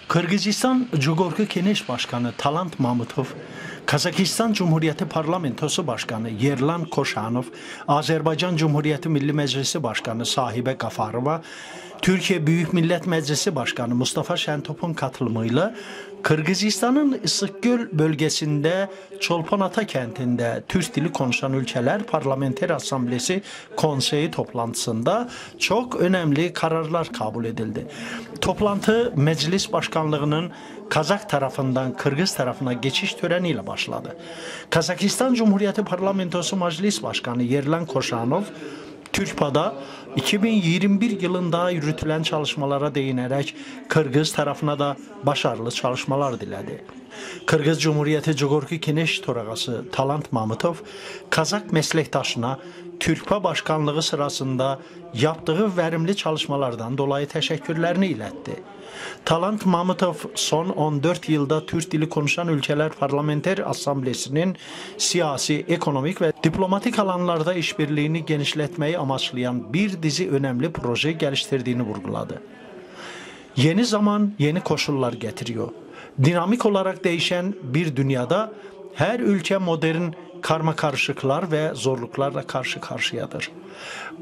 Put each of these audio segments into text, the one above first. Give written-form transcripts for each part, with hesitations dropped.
Kırgızistan Jugorku Kenesh Başkanı Talant Mamutov, Kazakistan Cumhuriyeti Parlamentosu Başkanı Yerlan Koşanov, Azerbaycan Cumhuriyeti Milli Meclisi Başkanı Sahibe Gafarova, Türkiye Büyük Millet Meclisi Başkanı Mustafa Şentop'un katılımıyla Kırgızistan'ın Isıkgöl bölgesinde Çolpanata kentinde Türk dili konuşan ülkeler Parlamenter Asamblesi Konseyi toplantısında çok önemli kararlar kabul edildi. Toplantı Meclis Başkanlığı'nın Kazak tarafından Kırgız tarafına geçiş töreniyle başladı. Kazakistan Cumhuriyeti Parlamentosu Meclis Başkanı Yerlan Koşanov, TÜRKPA'da 2021 yılında yürütülen çalışmalara değinerek Kırgız tarafına da başarılı çalışmalar diledi. Kırgız Cumhuriyeti Jugorku Kenesh Toragası Talant Mamutov, Kazak meslektaşına TÜRKPA başkanlığı sırasında yaptığı verimli çalışmalardan dolayı teşekkürlerini iletti. Talant Mamutov son 14 yılda Türk dili konuşan ülkeler Parlamenter Asamblesi'nin siyasi, ekonomik ve diplomatik alanlarda işbirliğini genişletmeyi amaçlayan bir dizi önemli proje geliştirdiğini vurguladı. Yeni zaman yeni koşullar getiriyor. Dinamik olarak değişen bir dünyada her ülke modern karmakarışıklar ve zorluklarla karşı karşıyadır.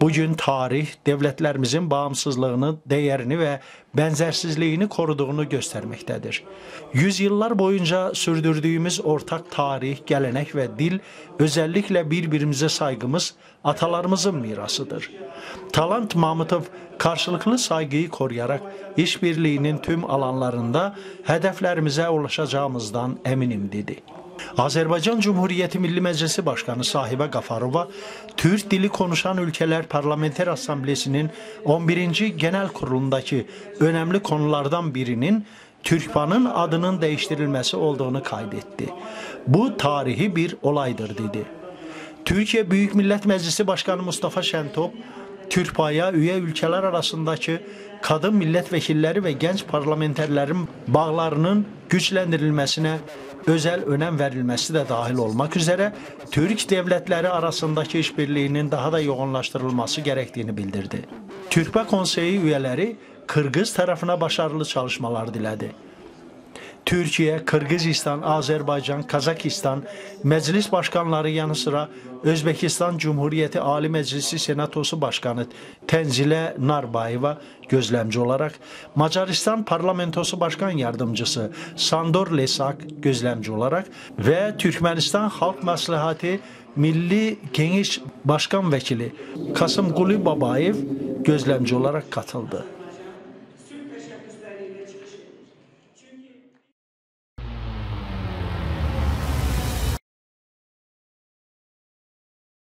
Bugün tarih, devletlerimizin bağımsızlığını, değerini ve benzersizliğini koruduğunu göstermektedir. Yüzyıllar boyunca sürdürdüğümüz ortak tarih, gelenek ve dil, özellikle birbirimize saygımız, atalarımızın mirasıdır. Talant Mamutov, karşılıklı saygıyı koruyarak işbirliğinin tüm alanlarında hedeflerimize ulaşacağımızdan eminim dedi. Azerbaycan Cumhuriyeti Milli Meclisi Başkanı Sahibe Gafarova, Türk dili konuşan ülkeler Parlamenter Asamblesi'nin 11. Genel Kurulu'ndaki önemli konulardan birinin TÜRKPA'nın adının değiştirilmesi olduğunu kaydetti. Bu tarihi bir olaydır dedi. Türkiye Büyük Millet Meclisi Başkanı Mustafa Şentop, TÜRKPA'ya üye ülkeler arasındaki kadın milletvekilleri ve genç parlamenterlerin bağlarının güçlendirilmesine özel önem verilmesi de dahil olmak üzere Türk devletleri arasındaki işbirliğinin daha da yoğunlaştırılması gerektiğini bildirdi. TÜRKPA Konseyi üyeleri Kırgız tarafına başarılı çalışmalar diledi. Türkiye, Kırgızistan, Azerbaycan, Kazakistan meclis başkanları yanı sıra Özbekistan Cumhuriyeti Ali Meclisi Senatosu Başkanı Tenzile Narbayeva gözlemci olarak, Macaristan Parlamentosu Başkan Yardımcısı Sandor Lesak gözlemci olarak ve Türkmenistan Halk Maslahatı Milli Geniş Başkan Vekili Kasım Guli Babayev gözlemci olarak katıldı.